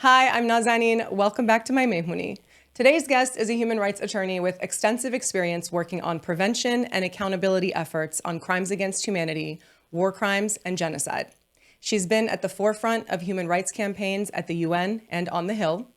Hi, I'm Nazanin. Welcome back to my Mehmuni. Today's guest is a human rights attorney with extensive experience working on prevention and accountability efforts on crimes against humanity, war crimes, and genocide. She's been at the forefront of human rights campaigns at the UN and on the Hill.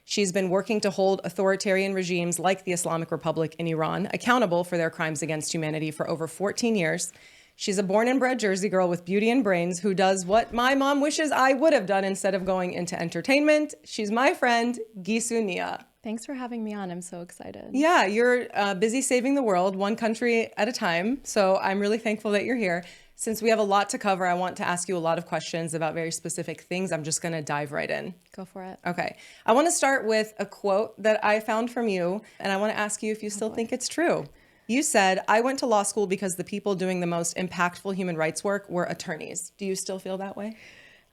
She's been working to hold authoritarian regimes like the Islamic Republic in Iran accountable for their crimes against humanity for over 14 years. She's a born and bred Jersey girl with beauty and brains who does what my mom wishes I would have done instead of going into entertainment. She's my friend, Gissou Nia. Thanks for having me on. I'm so excited. Yeah, you're busy saving the world, one country at a time. So I'm really thankful that you're here. Since we have a lot to cover, I want to ask you a lot of questions about very specific things. I'm just going to dive right in. Go for it. Okay. I want to start with a quote that I found from you, and I want to ask you if you still think it's true. You said, "I went to law school because the people doing the most impactful human rights work were attorneys." Do you still feel that way?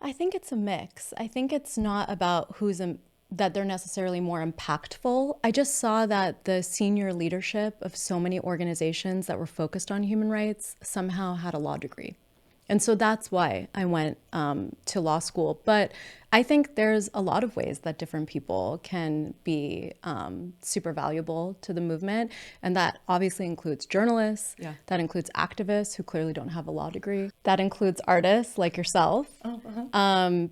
I think it's a mix. I think it's not about that they're necessarily more impactful. I just saw that the senior leadership of so many organizations that were focused on human rights somehow had a law degree. And so that's why I went to law school. But I think there's a lot of ways that different people can be super valuable to the movement. And that obviously includes journalists. Yeah. That includes activists who clearly don't have a law degree. That includes artists like yourself,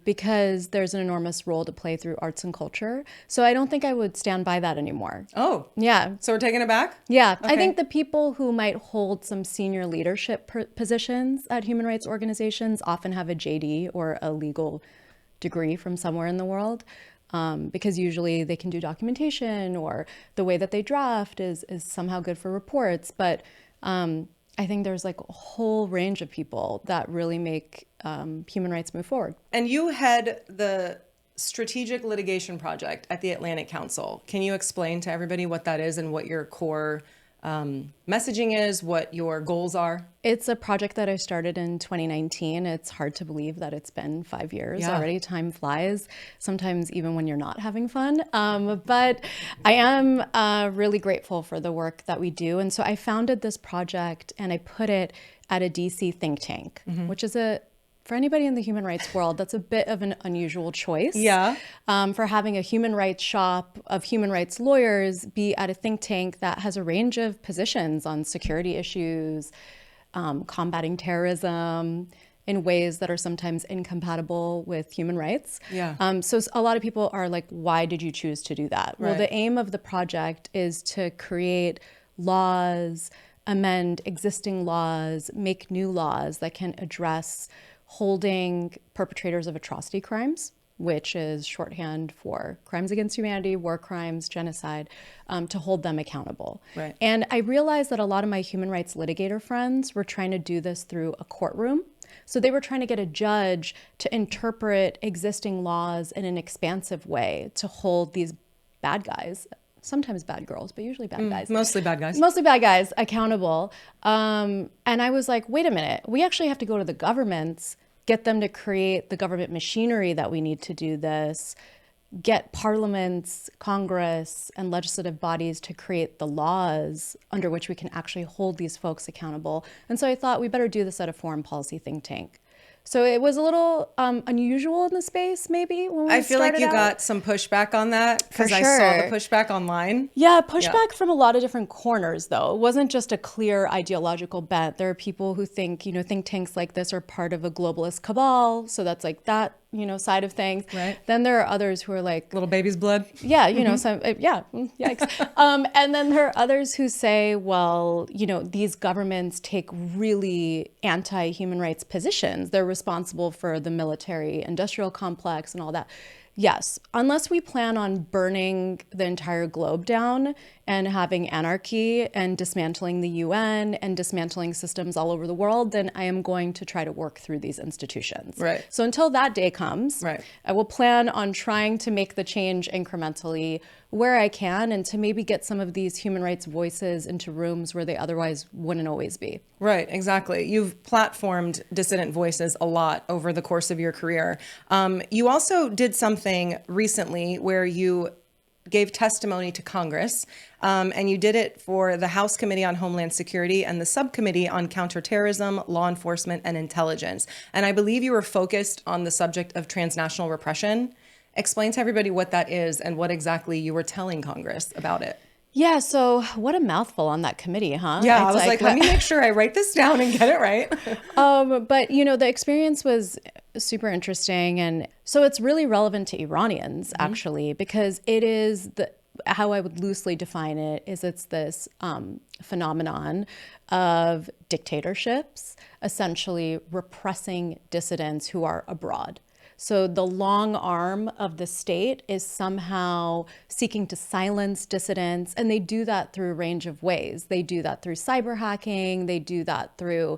because there's an enormous role to play through arts and culture. So I don't think I would stand by that anymore. Oh. Yeah. So we're taking it back? Yeah. Okay. I think the people who might hold some senior leadership positions at human rights organizations often have a JD or a legal degree from somewhere in the world, because usually they can do documentation or the way that they draft is somehow good for reports. But I think there's like a whole range of people that really make human rights move forward. And you head the Strategic Litigation Project at the Atlantic Council. Can you explain to everybody what that is and what your core messaging is, what your goals are? It's a project that I started in 2019. It's hard to believe that it's been 5 years already. Time flies, sometimes even when you're not having fun. But I am really grateful for the work that we do. And so I founded this project and I put it at a DC think tank, which is for anybody in the human rights world, that's a bit of an unusual choice. Yeah. For having a human rights shop of human rights lawyers be at a think tank that has a range of positions on security issues, combating terrorism in ways that are sometimes incompatible with human rights. Yeah. So a lot of people are like, why did you choose to do that? Right. Well, the aim of the project is to create laws, amend existing laws, make new laws that can address holding perpetrators of atrocity crimes, which is shorthand for crimes against humanity, war crimes, genocide, to hold them accountable. Right. And I realized that a lot of my human rights litigator friends were trying to do this through a courtroom. So they were trying to get a judge to interpret existing laws in an expansive way to hold these bad guys, sometimes bad girls, but usually bad guys. Mostly bad guys. Mostly bad guys, accountable. And I was like, wait a minute, we actually have to go to the governments, get them to create the government machinery that we need to do this, get parliaments, Congress, and legislative bodies to create the laws under which we can actually hold these folks accountable. And so I thought we better do this at a foreign policy think tank. So it was a little unusual in the space, maybe, when we I feel like you out. got some pushback on that because For I saw the sure. pushback online. Yeah, pushback from a lot of different corners, though. It wasn't just a clear ideological bent. There are people who think, think tanks like this are part of a globalist cabal. So that's like that, side of things. Right. Then there are others who are like, Little baby's blood. yeah, yikes. And then there are others who say, well, these governments take really anti-human rights positions. They're responsible for the military industrial complex and all that. Yes, unless we plan on burning the entire globe down and having anarchy and dismantling the UN and dismantling systems all over the world, then I am going to try to work through these institutions. Right. So until that day comes, right, I will plan on trying to make the change incrementally where I can and to maybe get some of these human rights voices into rooms where they otherwise wouldn't always be. Right, exactly. You've platformed dissident voices a lot over the course of your career. You also did something recently where you gave testimony to Congress, and you did it for the House Committee on Homeland Security and the Subcommittee on Counterterrorism, Law Enforcement, and Intelligence. And I believe you were focused on the subject of transnational repression Explain to everybody what that is and what exactly you were telling Congress about it. Yeah, so what a mouthful on that committee, huh? Yeah, I was like, let me make sure I write this down and get it right. But, you know, the experience was super interesting. And so it's really relevant to Iranians, actually, because it is how I would loosely define it is it's this phenomenon of dictatorships, essentially repressing dissidents who are abroad. So the long arm of the state is somehow seeking to silence dissidents, and they do that through a range of ways. They do that through cyber hacking, they do that through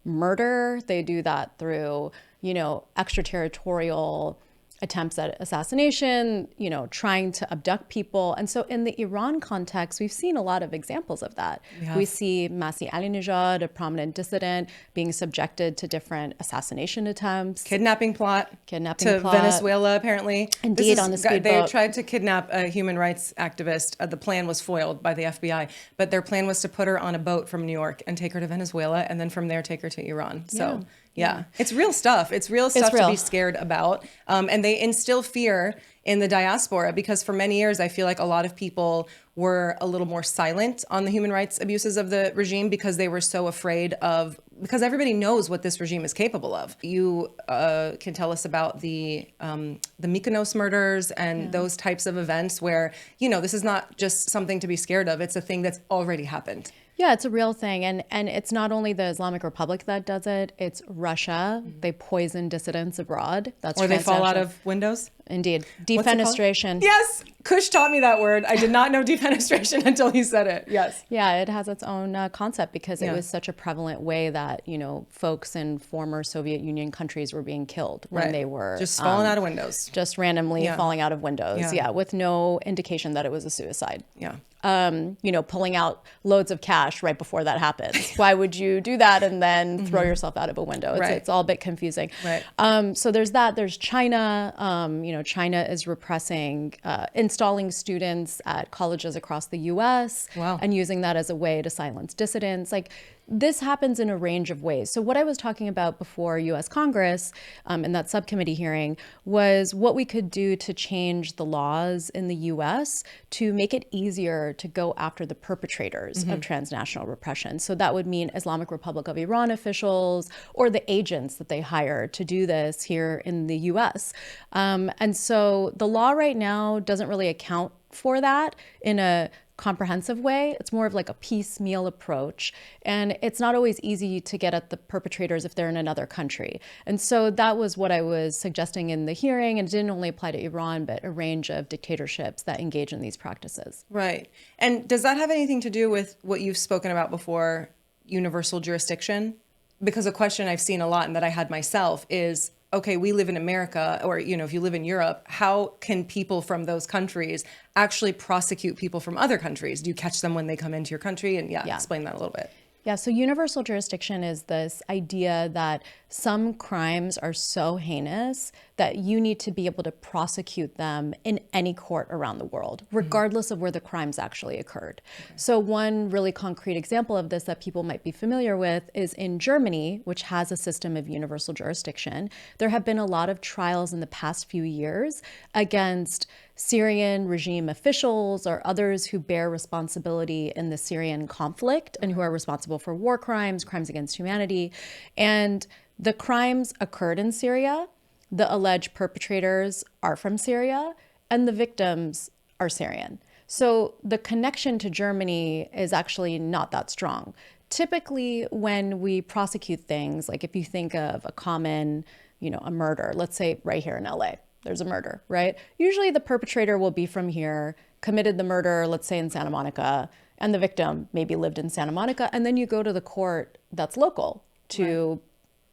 murder, they do that through, you know, extraterritorial attempts at assassination, you know, trying to abduct people. And so in the Iran context, we've seen a lot of examples of that. We see Masih Alinejad, a prominent dissident, being subjected to different assassination attempts. Kidnapping plot to Venezuela, apparently. Indeed, on the speedboat. They tried to kidnap a human rights activist. The plan was foiled by the FBI, but their plan was to put her on a boat from New York and take her to Venezuela, and then from there take her to Iran. So yeah, it's real stuff. It's real stuff to be scared about. And they instill fear in the diaspora because for many years, I feel like a lot of people were a little more silent on the human rights abuses of the regime because they were so afraid of, because everybody knows what this regime is capable of. You can tell us about the Mykonos murders and those types of events where, you know, this is not just something to be scared of. It's a thing that's already happened. Yeah, it's a real thing. And it's not only the Islamic Republic that does it, it's Russia. They poison dissidents abroad. That's or they fall out of windows. Indeed. Defenestration. Yes. Kush taught me that word. I did not know defenestration until he said it. Yes. Yeah, it has its own concept because it was such a prevalent way that, you know, folks in former Soviet Union countries were being killed when they were just falling out of windows. Just randomly falling out of windows. Yeah, with no indication that it was a suicide. Yeah. You know, pulling out loads of cash right before that happens. Why would you do that and then throw yourself out of a window? It's all a bit confusing. Right. So there's that. There's China. You know, China is repressing, installing students at colleges across the U.S. and using that as a way to silence dissidents. Like, this happens in a range of ways. So what I was talking about before U.S. Congress in that subcommittee hearing was what we could do to change the laws in the U.S. to make it easier to go after the perpetrators of transnational repression. So that would mean Islamic Republic of Iran officials or the agents that they hire to do this here in the U.S. And so the law right now doesn't really account for that in a comprehensive way. It's more of like a piecemeal approach. And it's not always easy to get at the perpetrators if they're in another country. And so that was what I was suggesting in the hearing. And it didn't only apply to Iran, but a range of dictatorships that engage in these practices. Right. And does that have anything to do with what you've spoken about before, universal jurisdiction? Because a question I've seen a lot and that I had myself is, okay, we live in America, or, you know, if you live in Europe, how can people from those countries actually prosecute people from other countries? Do you catch them when they come into your country? And explain that a little bit. Yeah, so universal jurisdiction is this idea that some crimes are so heinous that you need to be able to prosecute them in any court around the world, regardless of where the crimes actually occurred. So one really concrete example of this that people might be familiar with is in Germany, which has a system of universal jurisdiction. There have been a lot of trials in the past few years against Syrian regime officials or others who bear responsibility in the Syrian conflict and who are responsible for war crimes, crimes against humanity. And the crimes occurred in Syria. The alleged perpetrators are from Syria, and the victims are Syrian. So the connection to Germany is actually not that strong. Typically, when we prosecute things, like if you think of a common, you know, a murder, let's say right here in LA, there's a murder, right? Usually the perpetrator will be from here, committed the murder, let's say in Santa Monica, and the victim maybe lived in Santa Monica, and then you go to the court that's local to,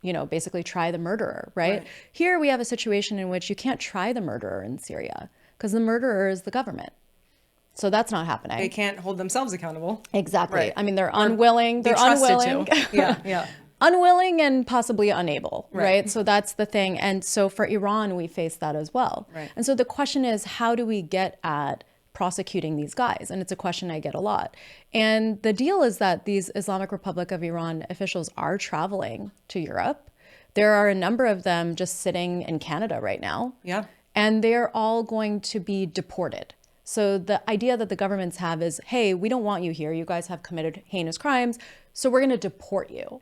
you know, basically try the murderer, right? Here we have a situation in which you can't try the murderer in Syria because the murderer is the government. So that's not happening. They can't hold themselves accountable. Exactly. Right. I mean, they're unwilling. They're unwilling. Yeah. Unwilling and possibly unable, right? So that's the thing. And so for Iran, we face that as well. Right. And so the question is, how do we get at prosecuting these guys? And it's a question I get a lot. And the deal is that these Islamic Republic of Iran officials are traveling to Europe. There are a number of them just sitting in Canada right now. Yeah. and they're all going to be deported. So the idea that the governments have is, hey, we don't want you here. You guys have committed heinous crimes, so we're going to deport you.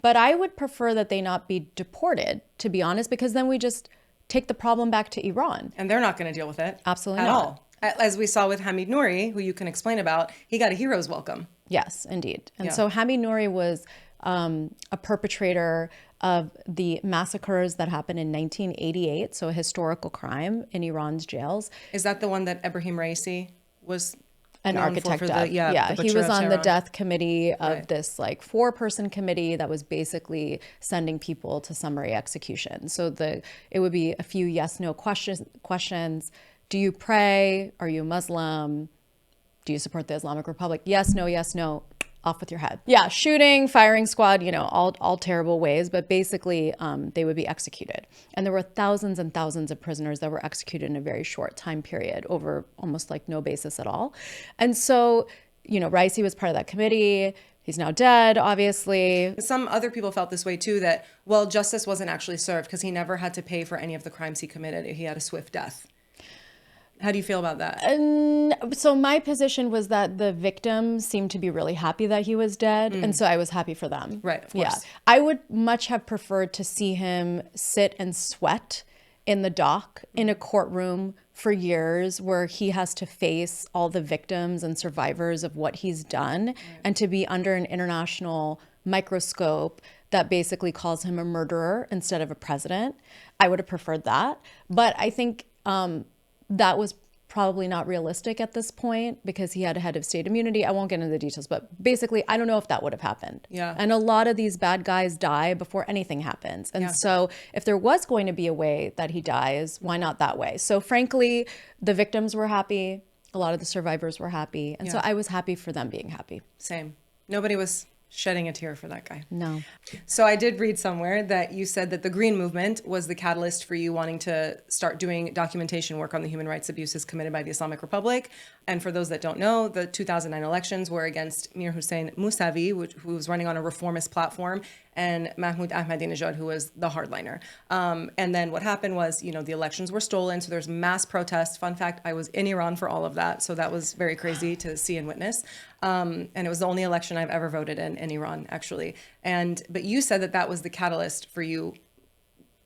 But I would prefer that they not be deported, to be honest, because then we just take the problem back to Iran. And they're not going to deal with it. Absolutely at not. all. As we saw with Hamid Nouri, who you can explain about, he got a hero's welcome. Yes, indeed. And so Hamid Nouri was a perpetrator of the massacres that happened in 1988, so a historical crime in Iran's jails. Is that the one that Ebrahim Raisi was An known architect for of? the He butcher was of on the Tehran? death committee of Right. this like 4-person committee that was basically sending people to summary execution. So it would be a few yes/no questions. Do you pray? Are you Muslim? Do you support the Islamic Republic? Yes, no, off with your head. Yeah, shooting, firing squad, all terrible ways, but basically they would be executed. And there were thousands and thousands of prisoners that were executed in a very short time period over almost like no basis at all. And so, Raisi was part of that committee. He's now dead, obviously. Some other people felt this way too, that, well, justice wasn't actually served because he never had to pay for any of the crimes he committed. He had a swift death. How do you feel about that? So my position was that the victims seemed to be really happy that he was dead. And so I was happy for them. Right, of course. Yeah. I would much have preferred to see him sit and sweat in the dock in a courtroom for years where he has to face all the victims and survivors of what he's done, and to be under an international microscope that basically calls him a murderer instead of a president. I would have preferred that. But I think that was probably not realistic at this point because he had a head of state immunity. I won't get into the details, but basically, I don't know if that would have happened. Yeah. And a lot of these bad guys die before anything happens. And so if there was going to be a way that he dies, why not that way? So frankly, the victims were happy. A lot of the survivors were happy. And so I was happy for them being happy. Same. Nobody was shedding a tear for that guy. No. So I did read somewhere that you said that the Green Movement was the catalyst for you wanting to start doing documentation work on the human rights abuses committed by the Islamic Republic. And for those that don't know, the 2009 elections were against Mir Hussein Mousavi, who was running on a reformist platform, and Mahmoud Ahmadinejad, who was the hardliner. And then what happened was, the elections were stolen, so there's mass protests. Fun fact, I was in Iran for all of that, so that was very crazy to see and witness. And it was the only election I've ever voted in Iran, actually. But you said that was the catalyst for you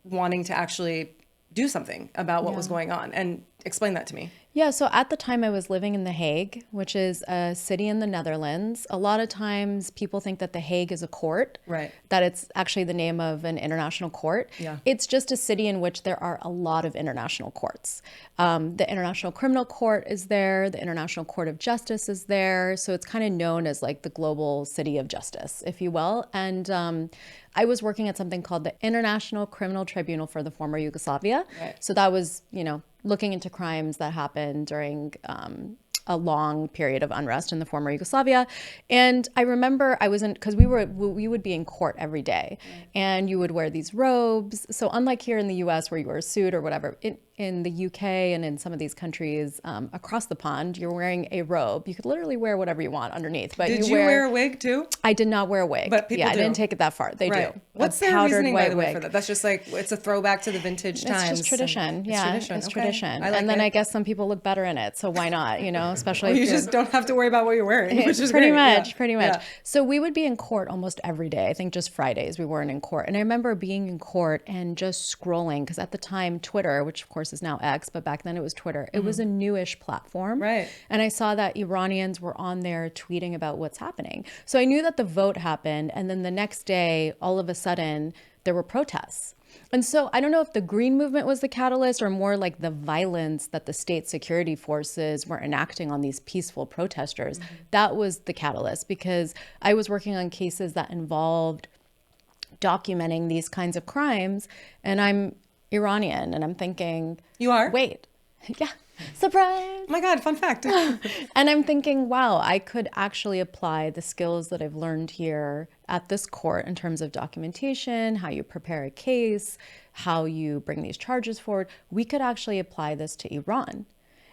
wanting to actually do something about what was going on. And explain that to me. Yeah, so at the time I was living in The Hague, which is a city in the Netherlands. A lot of times people think that The Hague is a court, Right. that it's actually the name of an international court. Yeah. It's just a city in which there are a lot of international courts. The International Criminal Court is there, the International Court of Justice is there. So it's kind of known as like the global city of justice, if you will. And I was working at something called the International Criminal Tribunal for the former Yugoslavia. Right. So that was, looking into crimes that happened during a long period of unrest in the former Yugoslavia. And I remember I was in, because we would be in court every day, and you would wear these robes. So unlike here in the US where you wear a suit or whatever, in the UK and in some of these countries across the pond, you're wearing a robe. You could literally wear whatever you want underneath. But Did you wear a wig too? I did not wear a wig. But people I do. didn't take it that far. They Right. do. What's A their powdered reasoning, by white the way, wig. for that? That's just like, it's a throwback to the vintage times. It's just tradition. It's Yeah, tradition. it's Okay. tradition. I like And then it. I guess some people look better in it. So why not? Especially if You you're- just don't have to worry about what you're wearing, which is pretty great. much, Yeah. pretty much. Yeah. So we would be in court almost every day. I think just Fridays we weren't in court. And I remember being in court and just scrolling, because at the time Twitter, which of course is now X, but back then it was Twitter, it was a newish platform. Right. And I saw that Iranians were on there tweeting about what's happening. So I knew that the vote happened. And then the next day, all of a sudden, there were protests. And so I don't know if the Green Movement was the catalyst or more like the violence that the state security forces were enacting on these peaceful protesters. That was the catalyst, because I was working on cases that involved documenting these kinds of crimes. And I'm Iranian, and I'm thinking, You are? wait, yeah, surprise. Oh my God, fun fact. And I'm thinking, wow, I could actually apply the skills that I've learned here at this court in terms of documentation, how you prepare a case, how you bring these charges forward. We could actually apply this to Iran.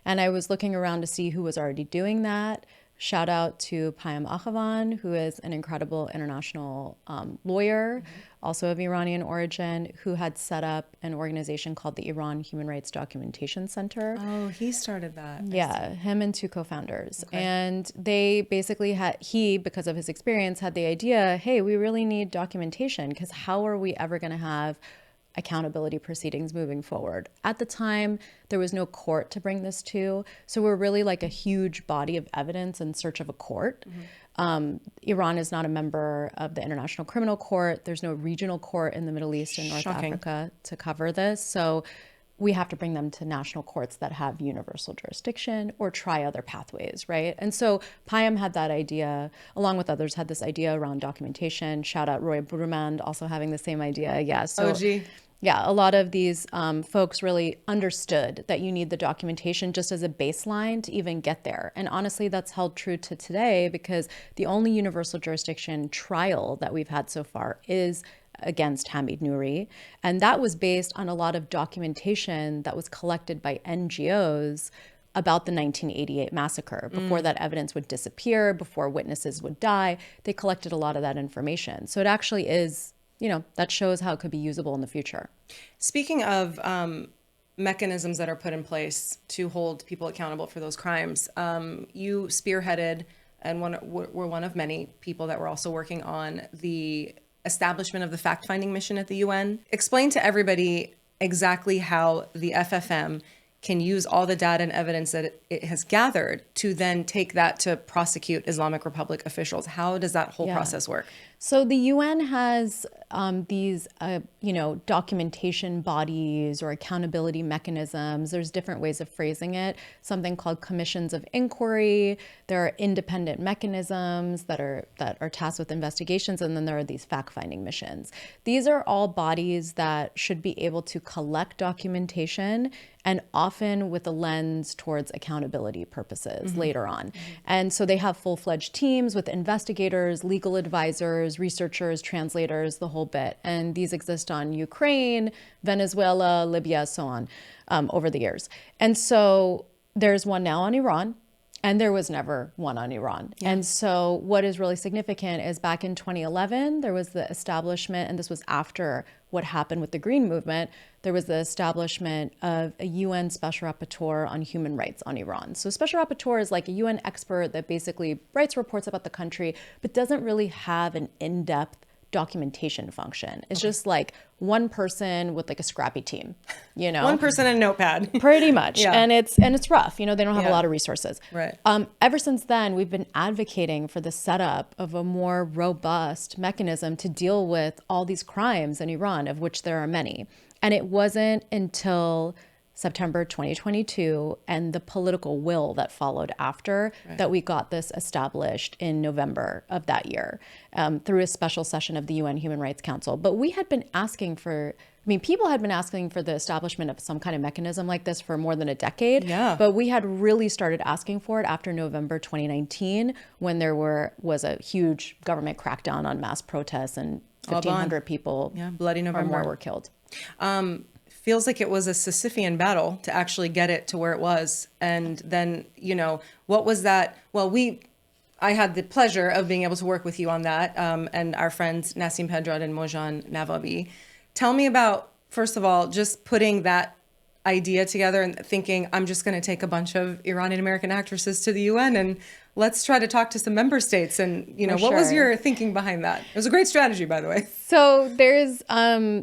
And I was looking around to see who was already doing that. Shout out to Payam Akhavan, who is an incredible international lawyer, also of Iranian origin, who had set up an organization called the Iran Human Rights Documentation Center. Oh, he started that. Yeah, him and two co-founders. Okay. And they basically because of his experience, had the idea, hey, we really need documentation, because how are we ever going to have accountability proceedings moving forward? At the time, there was no court to bring this to. So we're really like a huge body of evidence in search of a court. Iran is not a member of the International Criminal Court. There's no regional court in the Middle East and North Africa to cover this. So we have to bring them to national courts that have universal jurisdiction or try other pathways, right? And so Payam had that idea, along with others, had this idea around documentation. Shout out Roy Burmand, also having the same idea. Yeah, so OG. Yeah, a lot of these folks really understood that you need the documentation just as a baseline to even get there. And honestly, that's held true to today, because the only universal jurisdiction trial that we've had so far is against Hamid Nouri. And that was based on a lot of documentation that was collected by NGOs about the 1988 massacre. Before that evidence would disappear, before witnesses would die, they collected a lot of that information. So it actually is, that shows how it could be usable in the future. Speaking of mechanisms that are put in place to hold people accountable for those crimes, you spearheaded and were one of many people that were also working on the establishment of the fact-finding mission at the UN. Explain to everybody exactly how the FFM can use all the data and evidence that it has gathered to then take that to prosecute Islamic Republic officials. How does that whole process work? So the UN has these, documentation bodies or accountability mechanisms. There's different ways of phrasing it. Something called commissions of inquiry. There are independent mechanisms that are tasked with investigations, and then there are these fact-finding missions. These are all bodies that should be able to collect documentation, and often with a lens towards accountability purposes later on. And so they have full-fledged teams with investigators, legal advisors, researchers, translators, the whole bit. And these exist on Ukraine, Venezuela, Libya, so on, over the years. And so there's one now on Iran, and there was never one on Iran. Yeah. And so what is really significant is back in 2011, there was the establishment, and this was after what happened with the Green Movement, there was the establishment of a UN Special Rapporteur on human rights on Iran. So Special Rapporteur is like a UN expert that basically writes reports about the country, but doesn't really have an in-depth documentation function. It's just like one person with like a scrappy team, One person and a notepad. Pretty much. Yeah. And it's rough. They don't have a lot of resources. Right. Ever since then, we've been advocating for the setup of a more robust mechanism to deal with all these crimes in Iran, of which there are many. And it wasn't until September 2022 and the political will that followed after that we got this established in November of that year through a special session of the UN Human Rights Council. But we had been asking people had been asking for the establishment of some kind of mechanism like this for more than a decade. Yeah. But we had really started asking for it after November 2019, when there was a huge government crackdown on mass protests and 1,500 people bloody November. or more were killed. Feels like it was a Sisyphean battle to actually get it to where it was. And then, what was that? Well, I had the pleasure of being able to work with you on that, and our friends Nassim Pedrad and Mojan Navabi. Tell me about, first of all, just putting that idea together and thinking, I'm just going to take a bunch of Iranian-American actresses to the UN and let's try to talk to some member states. And, what was your thinking behind that? It was a great strategy, by the way. So there's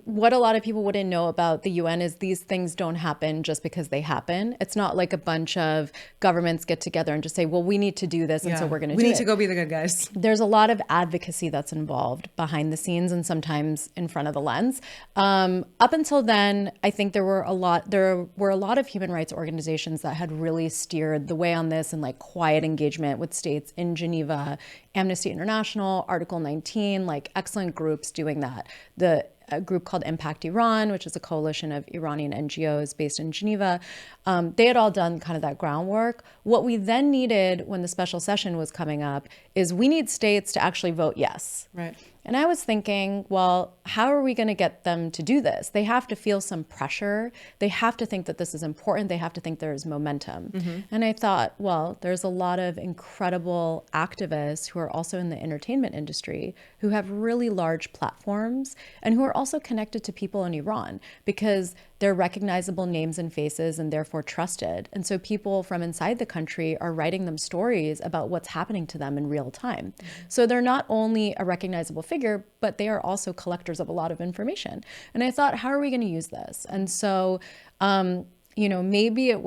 what a lot of people wouldn't know about the UN is these things don't happen just because they happen. It's not like a bunch of governments get together and just say, well, we need to do this. And so we're going to do it. We need to go be the good guys. There's a lot of advocacy that's involved behind the scenes and sometimes in front of the lens. Up until then, I think there were a lot of human rights organizations that had really steered the way on this and like quiet engagement with states in Geneva, Amnesty International, Article 19, like excellent groups doing that. The a group called Impact Iran, which is a coalition of Iranian NGOs based in Geneva. They had all done kind of that groundwork. What we then needed when the special session was coming up is we need states to actually vote yes. Right. And I was thinking, well, how are we going to get them to do this? They have to feel some pressure. They have to think that this is important. They have to think there's momentum. And I thought, well, there's a lot of incredible activists who are also in the entertainment industry who have really large platforms and who are also connected to people in Iran because they're recognizable names and faces and therefore trusted. And so people from inside the country are writing them stories about what's happening to them in real time. So they're not only a recognizable figure, but they are also collectors of a lot of information. And I thought, how are we going to use this? And so, maybe it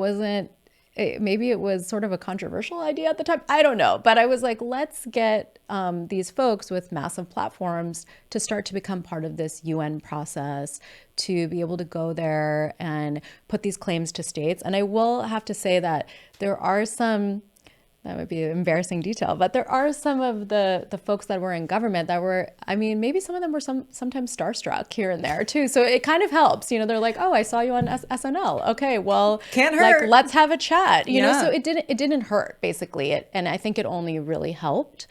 was sort of a controversial idea at the time. I don't know. But I was like, let's get these folks with massive platforms to start to become part of this UN process, to be able to go there and put these claims to states. And I will have to say that there are some, that would be an embarrassing detail, but there are some of the folks that were in government that were, maybe some of them were sometimes starstruck here and there too. So it kind of helps, they're like, oh, I saw you on SNL. Okay, well, can't hurt. Like, let's have a chat, you know? So it didn't hurt basically. And I think it only really helped.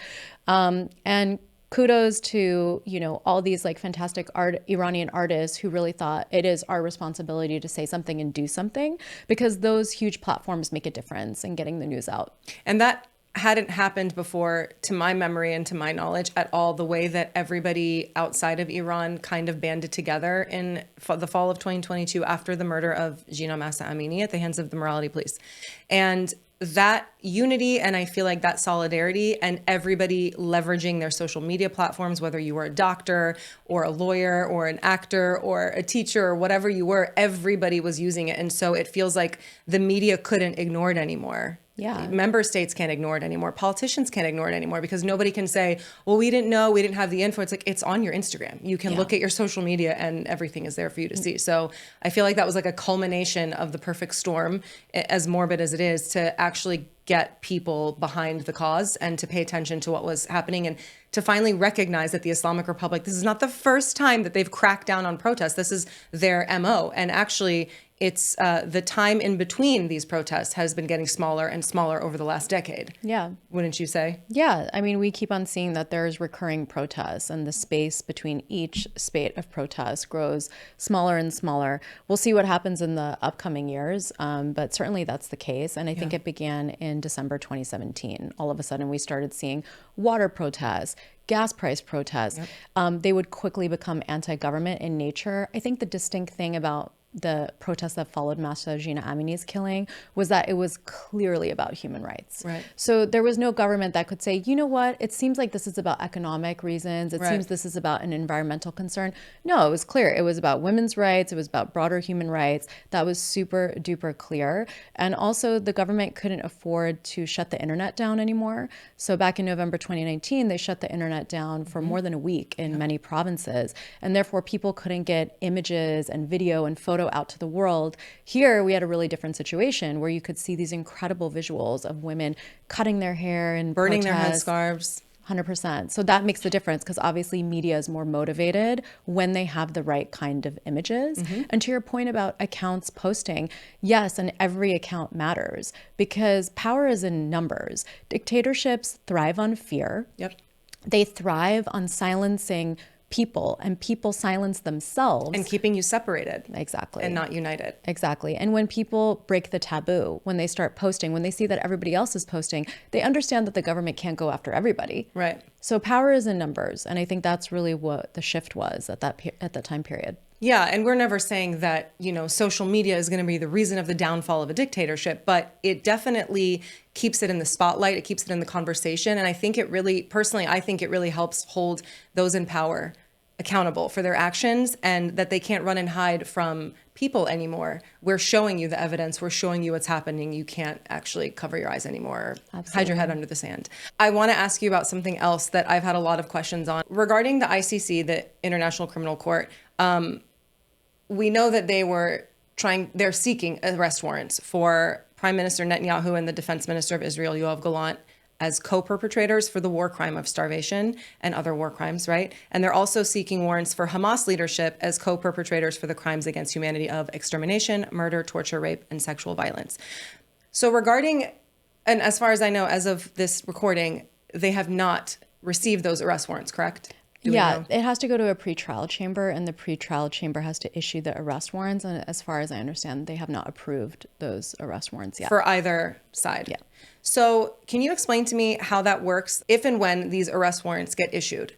And kudos to, all these like fantastic Iranian artists who really thought it is our responsibility to say something and do something, because those huge platforms make a difference in getting the news out. And that hadn't happened before, to my memory and to my knowledge at all, the way that everybody outside of Iran kind of banded together in the fall of 2022 after the murder of Gina Mahsa Amini at the hands of the morality police. And that unity, and I feel like that solidarity, and everybody leveraging their social media platforms, whether you were a doctor or a lawyer or an actor or a teacher or whatever you were, everybody was using it. And so it feels like the media couldn't ignore it anymore. Yeah. Member states can't ignore it anymore. Politicians can't ignore it anymore, because nobody can say, well, we didn't know, we didn't have the info. It's like, it's on your Instagram. You can look at your social media and everything is there for you to see. So I feel like that was like a culmination of the perfect storm, as morbid as it is, to actually get people behind the cause and to pay attention to what was happening, and to finally recognize that the Islamic Republic, this is not the first time that they've cracked down on protests. This is their MO. And actually, it's the time in between these protests has been getting smaller and smaller over the last decade. Yeah. Wouldn't you say? Yeah. We keep on seeing that there's recurring protests, and the space between each spate of protests grows smaller and smaller. We'll see what happens in the upcoming years, but certainly that's the case. And I think it began in December 2017. All of a sudden, we started seeing water protests, gas price protests. They would quickly become anti-government in nature. I think the distinct thing about the protests that followed Mahsa Gina Amini's killing was that it was clearly about human rights. Right. So there was no government that could say, you know what, it seems like this is about economic reasons. It seems this is about an environmental concern. No, it was clear. It was about women's rights. It was about broader human rights. That was super duper clear. And also the government couldn't afford to shut the internet down anymore. So back in November 2019, they shut the internet down for more than a week in many provinces. And therefore people couldn't get images and video and photo out to the world. Here, we had a really different situation where you could see these incredible visuals of women cutting their hair and burning their headscarves. 100%. So that makes the difference, because obviously media is more motivated when they have the right kind of images. And to your point about accounts posting, yes, and every account matters, because power is in numbers. Dictatorships thrive on fear. They thrive on silencing people, and people silence themselves. And keeping you separated. Exactly. And not united. Exactly. And when people break the taboo, when they start posting, when they see that everybody else is posting, they understand that the government can't go after everybody. Right. So power is in numbers. And I think that's really what the shift was at that time period. Yeah, and we're never saying that, social media is going to be the reason of the downfall of a dictatorship, but it definitely keeps it in the spotlight. It keeps it in the conversation. And I think it really, personally, I think it really helps hold those in power accountable for their actions, and that they can't run and hide from people anymore. We're showing you the evidence. We're showing you what's happening. You can't actually cover your eyes anymore, or hide your head under the sand. I want to ask you about something else that I've had a lot of questions on regarding the ICC, the International Criminal Court. We know that they're seeking arrest warrants for Prime Minister Netanyahu and the Defense Minister of Israel, Yoav Gallant, as co-perpetrators for the war crime of starvation and other war crimes, right? And they're also seeking warrants for Hamas leadership as co-perpetrators for the crimes against humanity of extermination, murder, torture, rape, and sexual violence. So regarding, and as far as I know, as of this recording, they have not received those arrest warrants, correct? Yeah, it has to go to a pretrial chamber, and the pretrial chamber has to issue the arrest warrants. And as far as I understand, they have not approved those arrest warrants yet. For either side. Yeah. So can you explain to me how that works if and when these arrest warrants get issued?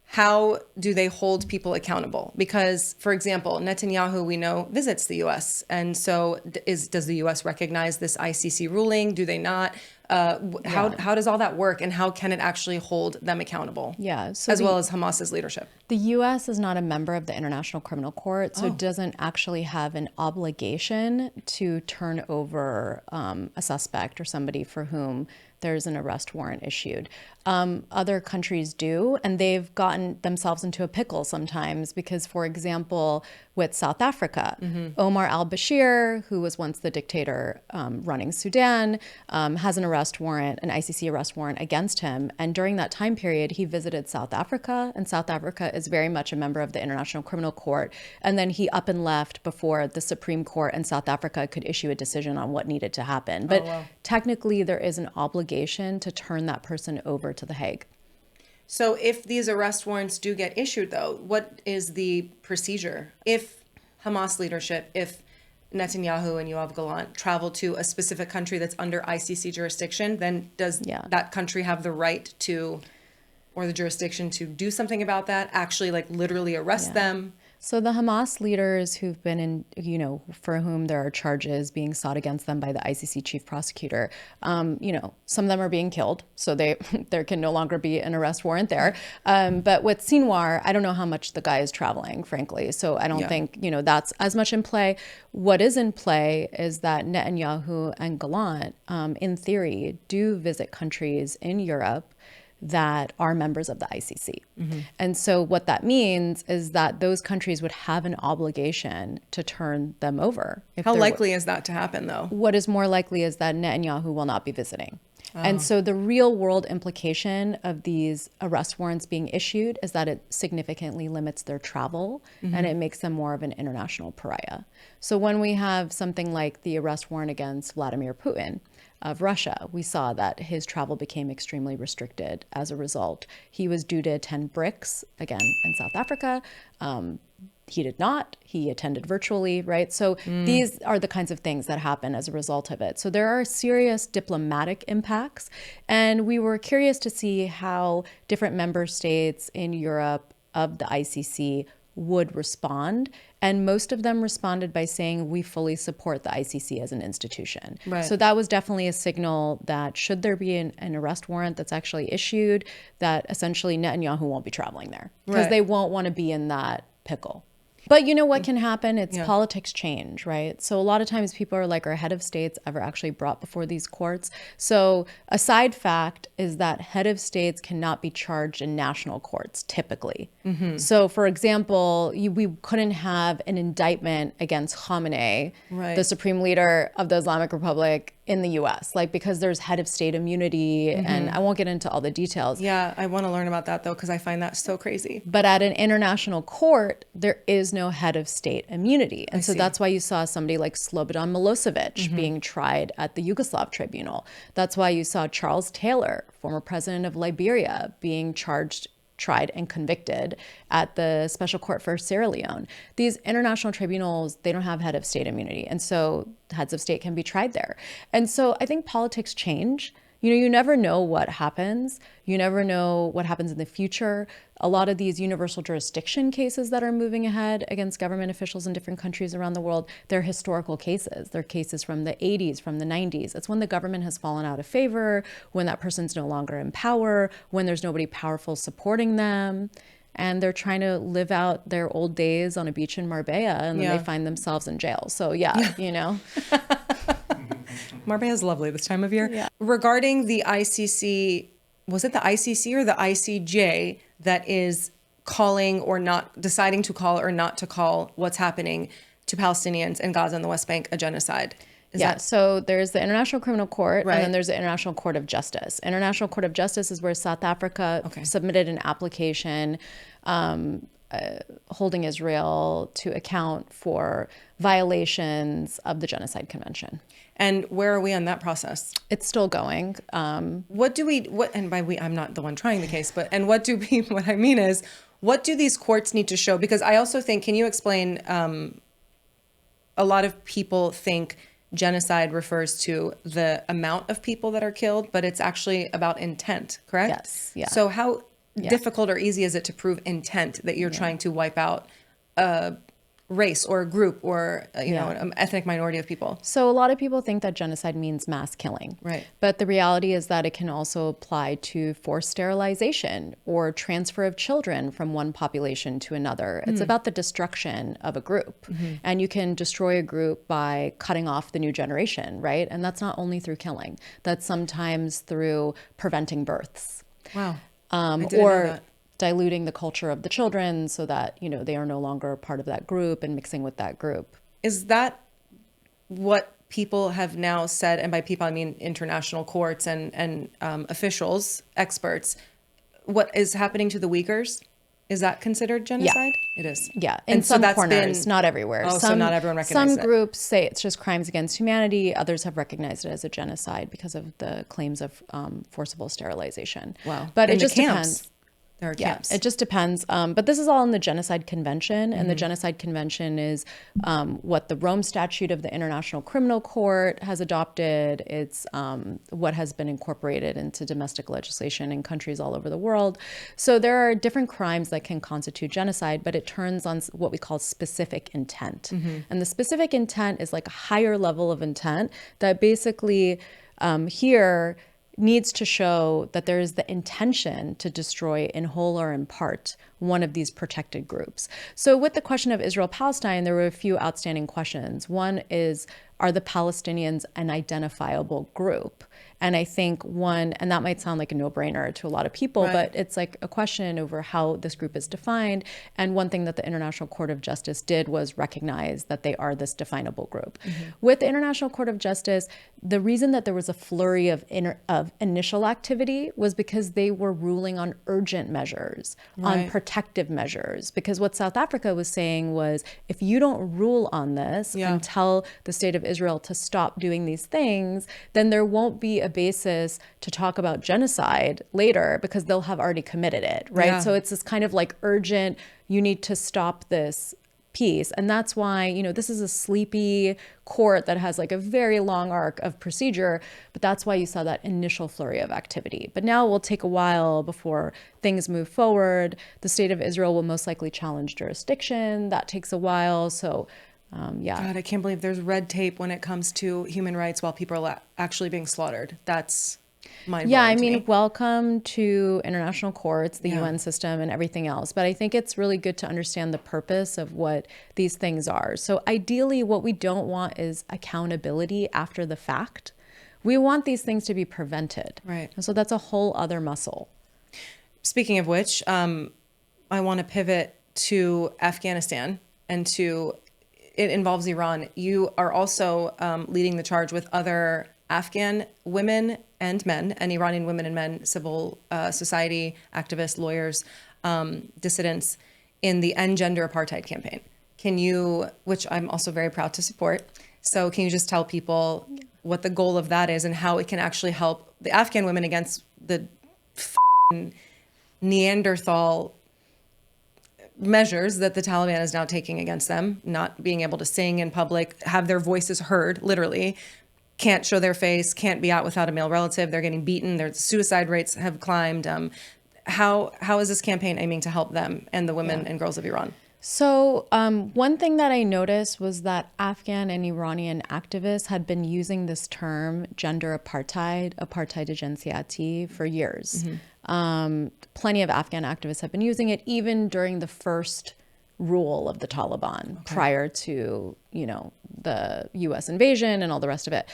How do they hold people accountable? Because, for example, Netanyahu, we know, visits the U.S. And so does the U.S. recognize this ICC ruling? Do they not? How does all that work, and how can it actually hold them accountable? Yeah, so as well as Hamas's leadership. The U.S. is not a member of the International Criminal Court, so it doesn't actually have an obligation to turn over a suspect or somebody for whom there's an arrest warrant issued. Other countries do, and they've gotten themselves into a pickle sometimes because, for example, with South Africa, Omar al-Bashir, who was once the dictator running Sudan, has an arrest warrant, an ICC arrest warrant against him. And during that time period, he visited South Africa, and South Africa is very much a member of the International Criminal Court. And then he up and left before the Supreme Court and South Africa could issue a decision on what needed to happen. But technically, there is an obligation to turn that person over to The Hague. So if these arrest warrants do get issued, though, what is the procedure? If Hamas leadership, if Netanyahu and Yoav Gallant travel to a specific country that's under ICC jurisdiction, then does that country have the right to, or the jurisdiction to do something about that, actually like literally arrest them? So the Hamas leaders who've been in, for whom there are charges being sought against them by the ICC chief prosecutor, some of them are being killed. So there can no longer be an arrest warrant there. But with Sinwar, I don't know how much the guy is traveling, frankly. So I don't think, that's as much in play. What is in play is that Netanyahu and Gallant, in theory, do visit countries in Europe that are members of the ICC. And so what that means is that those countries would have an obligation to turn them over. How likely is that to happen, though? What is more likely is that Netanyahu will not be visiting. And so the real world implication of these arrest warrants being issued is that it significantly limits their travel and it makes them more of an international pariah. So when we have something like the arrest warrant against Vladimir Putin of Russia, we saw that his travel became extremely restricted as a result. He was due to attend BRICS, again, in South Africa. He did not. He attended virtually, right? So these are the kinds of things that happen as a result of it. So there are serious diplomatic impacts. And we were curious to see how different member states in Europe of the ICC would respond. And most of them responded by saying, we fully support the ICC as an institution. Right. So that was definitely a signal that should there be an arrest warrant that's actually issued, that essentially Netanyahu won't be traveling there because they won't want to be in that pickle. But you know what can happen? It's politics change, right? So a lot of times people are like, are head of states ever actually brought before these courts? So a side fact is that head of states cannot be charged in national courts, typically. So for example, we couldn't have an indictment against Khamenei, the supreme leader of the Islamic Republic, in the US, because there's head of state immunity, and I won't get into all the details. Yeah, I want to learn about that though, because I find that so crazy. But at an international court, there is no head of state immunity. And so that's why you saw somebody like Slobodan Milosevic being tried at the Yugoslav tribunal. That's why you saw Charles Taylor, former president of Liberia, being tried and convicted at the Special Court for Sierra Leone. These international tribunals, they don't have head of state immunity. And so heads of state can be tried there. And so I think politics change. You never know what happens. You never know what happens in the future. A lot of these universal jurisdiction cases that are moving ahead against government officials in different countries around the world, they're historical cases. They're cases from the 80s, from the 90s. It's when the government has fallen out of favor, when that person's no longer in power, when there's nobody powerful supporting them, and they're trying to live out their old days on a beach in Marbella, and then they find themselves in jail. So Marbella is lovely this time of year. Yeah. Regarding the ICC, was it the ICC or the ICJ that is calling or not, deciding to call or not to call what's happening to Palestinians in Gaza and the West Bank a genocide? Yeah, so there's the International Criminal Court, Right. and then there's the International Court of Justice. International Court of Justice is where South Africa submitted an application holding Israel to account for violations of the Genocide Convention. And where are we on that process? It's still going. What do we, and by we, I'm not the one trying the case, but, and what do we, what I mean is, what do these courts need to show? Because I also think, can you explain, a lot of people think genocide refers to the amount of people that are killed, but it's actually about intent, correct? Yes, yeah. So how difficult or easy is it to prove intent that you're trying to wipe out a race or a group or, you know, an ethnic minority of people? So a lot of people think that genocide means mass killing. Right. But the reality is that it can also apply to forced sterilization or transfer of children from one population to another. It's about the destruction of a group. And you can destroy a group by cutting off the new generation, right? And that's not only through killing. That's sometimes through preventing births. Wow. I didn't know Or that. diluting the culture of the children so that, you know, they are no longer part of that group and mixing with that group. Is that what people have now said? And by people, I mean international courts and officials, experts. What is happening to the Uyghurs? Is that considered genocide? It is. Yeah, in And so some that's corners, been- not everywhere. Oh, so not everyone recognizes Some it. groups say it's just crimes against humanity. Others have recognized it as a genocide because of the claims of forcible sterilization. Wow. But In it the just camps. depends. There are Yeah, camps. it just depends. But this is all in the Genocide Convention, and the Genocide Convention is what the Rome Statute of the International Criminal Court has adopted. It's what has been incorporated into domestic legislation in countries all over the world. So there are different crimes that can constitute genocide, but it turns on what we call specific intent. And the specific intent is like a higher level of intent that basically here needs to show that there is the intention to destroy in whole or in part one of these protected groups. So with the question of Israel-Palestine, there were a few outstanding questions. One is, are the Palestinians an identifiable group? And I think one, and that might sound like a no-brainer to a lot of people, Right. but it's like a question over how this group is defined. And one thing that the International Court of Justice did was recognize that they are this definable group. With the International Court of Justice, the reason that there was a flurry of initial activity was because they were ruling on urgent measures, on Right. protective measures. Because what South Africa was saying was, if you don't rule on this and tell the state of Israel to stop doing these things, then there won't be a basis to talk about genocide later because they'll have already committed it, right? Yeah. So it's this kind of like urgent, you need to stop this piece. And that's why, you know, this is a sleepy court that has like a very long arc of procedure, but that's why you saw that initial flurry of activity. But now it will take a while before things move forward. The state of Israel will most likely challenge jurisdiction. That takes a while. So God, I can't believe there's red tape when it comes to human rights while people are actually being slaughtered. That's mind-blowing. Yeah, I to mean, me. welcome to international courts, the UN system, and everything else. But I think it's really good to understand the purpose of what these things are. So ideally, what we don't want is accountability after the fact. We want these things to be prevented. Right. And so that's a whole other muscle. Speaking of which, I want to pivot to Afghanistan and to, it involves Iran. You are also leading the charge with other Afghan women and men, and Iranian women and men, civil society activists, lawyers, dissidents, in the End Gender Apartheid campaign. Can you, which I'm also very proud to support, so can you just tell people what the goal of that is and how it can actually help the Afghan women against the Neanderthal measures that the Taliban is now taking against them, not being able to sing in public, have their voices heard, literally, can't show their face, can't be out without a male relative, they're getting beaten, their suicide rates have climbed. How is this campaign aiming to help them and the women and girls of Iran? So one thing that I noticed was that Afghan and Iranian activists had been using this term gender apartheid, apartheid jinsiati, for years. Plenty of Afghan activists have been using it even during the first rule of the Taliban prior to, you know, the US invasion and all the rest of it.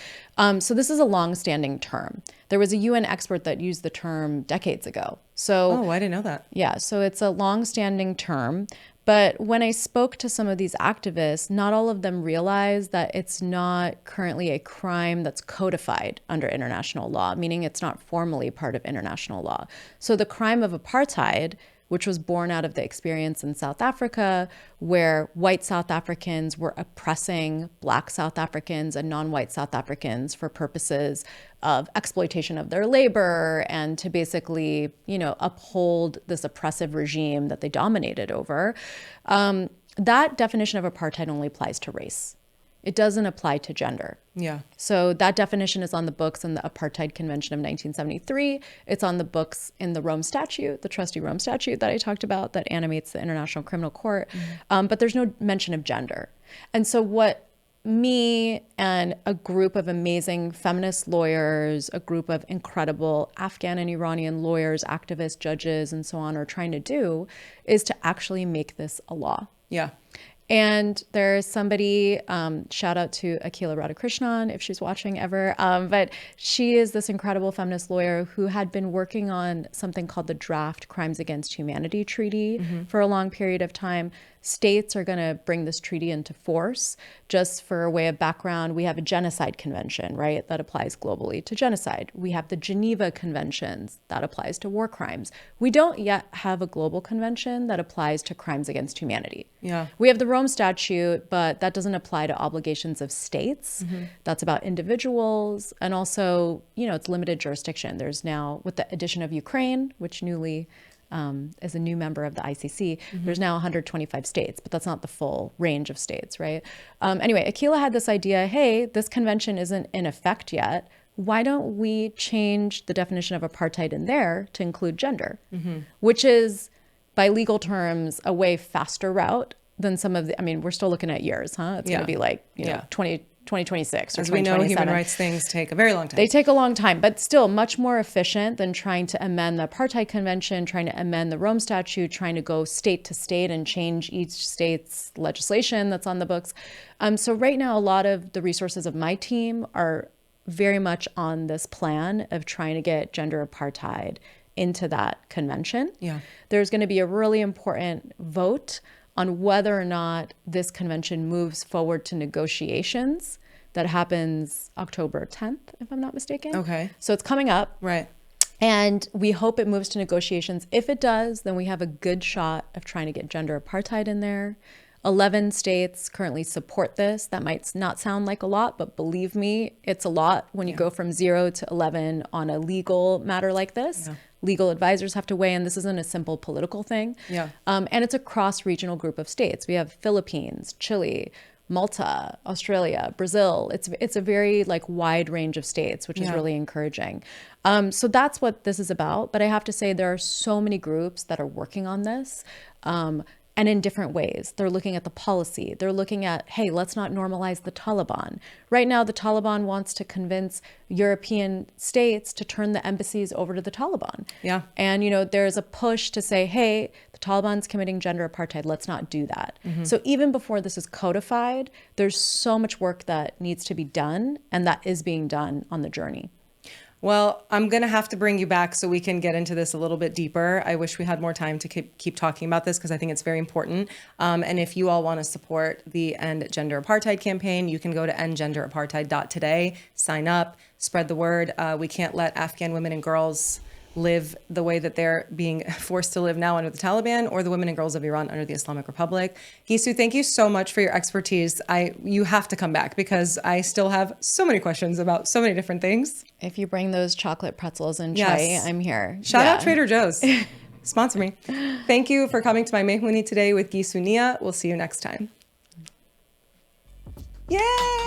So this is a long-standing term. There was a UN expert that used the term decades ago. So Oh, I didn't know that. yeah, so it's a long-standing term. But when I spoke to some of these activists, not all of them realize that it's not currently a crime that's codified under international law, meaning it's not formally part of international law. So the crime of apartheid, which was born out of the experience in South Africa, where white South Africans were oppressing Black South Africans and non-white South Africans for purposes of exploitation of their labor and to basically, uphold this oppressive regime that they dominated over. That definition of apartheid only applies to race. It doesn't apply to gender. Yeah. So that definition is on the books in the Apartheid Convention of 1973. It's on the books in the Rome Statute, the trusty Rome Statute that I talked about that animates the International Criminal Court. But there's no mention of gender. And so what me and a group of amazing feminist lawyers, a group of incredible Afghan and Iranian lawyers, activists, judges, and so on are trying to do is to actually make this a law. Yeah. And there's somebody, shout out to Akila Radhakrishnan if she's watching ever, but she is this incredible feminist lawyer who had been working on something called the Draft Crimes Against Humanity Treaty for a long period of time. States are going to bring this treaty into force. Just for a way of background, we have a genocide convention, right? That applies globally to genocide. We have the Geneva Conventions that applies to war crimes. We don't yet have a global convention that applies to crimes against humanity. Yeah. We have the Rome Statute, but that doesn't apply to obligations of states. That's about individuals. And also, it's limited jurisdiction. There's now, with the addition of Ukraine, which newly as a new member of the ICC, there's now 125 states, but that's not the full range of states, right? Anyway, Akila had this idea, hey, this convention isn't in effect yet. Why don't we change the definition of apartheid in there to include gender, which is, by legal terms, a way faster route than some of the, we're still looking at years, huh? It's going to be like, 2026 or 2027. As we know, human rights things take a very long time. They take a long time, but still much more efficient than trying to amend the Apartheid Convention, trying to amend the Rome Statute, trying to go state to state and change each state's legislation that's on the books. So right now, a lot of the resources of my team are very much on this plan of trying to get gender apartheid into that convention. Yeah. There's going to be a really important vote on whether or not this convention moves forward to negotiations. That happens October 10th, if I'm not mistaken. Okay. So it's coming up. Right. And we hope it moves to negotiations. If it does, then we have a good shot of trying to get gender apartheid in there. 11 states currently support this. That might not sound like a lot, but believe me, it's a lot when you go from 0 to 11 on a legal matter like this. Yeah. Legal advisors have to weigh in. This isn't a simple political thing. Yeah. And it's a cross-regional group of states. We have Philippines, Chile, Malta, Australia, Brazil. It's a very wide range of states, which is really encouraging. So that's what this is about. But I have to say there are so many groups that are working on this. And in different ways. They're looking at the policy. They're looking at, hey, let's not normalize the Taliban. Right now, the Taliban wants to convince European states to turn the embassies over to the Taliban. Yeah. And, there's a push to say, hey, the Taliban's committing gender apartheid. Let's not do that. So even before this is codified, there's so much work that needs to be done, and that is being done on the journey. Well, I'm going to have to bring you back so we can get into this a little bit deeper. I wish we had more time to keep talking about this because I think it's very important. And if you all want to support the End Gender Apartheid campaign, you can go to endgenderapartheid.today, sign up, spread the word. We can't let Afghan women and girls live the way that they're being forced to live now under the Taliban, or the women and girls of Iran under the Islamic Republic. Gissou, thank you so much for your expertise. You have to come back because I still have so many questions about so many different things. If you bring those chocolate pretzels and chai, I'm here. Shout out Trader Joe's. Sponsor me. Thank you for coming to my Mehmooni today with Gissou Nia. We'll see you next time. Yay!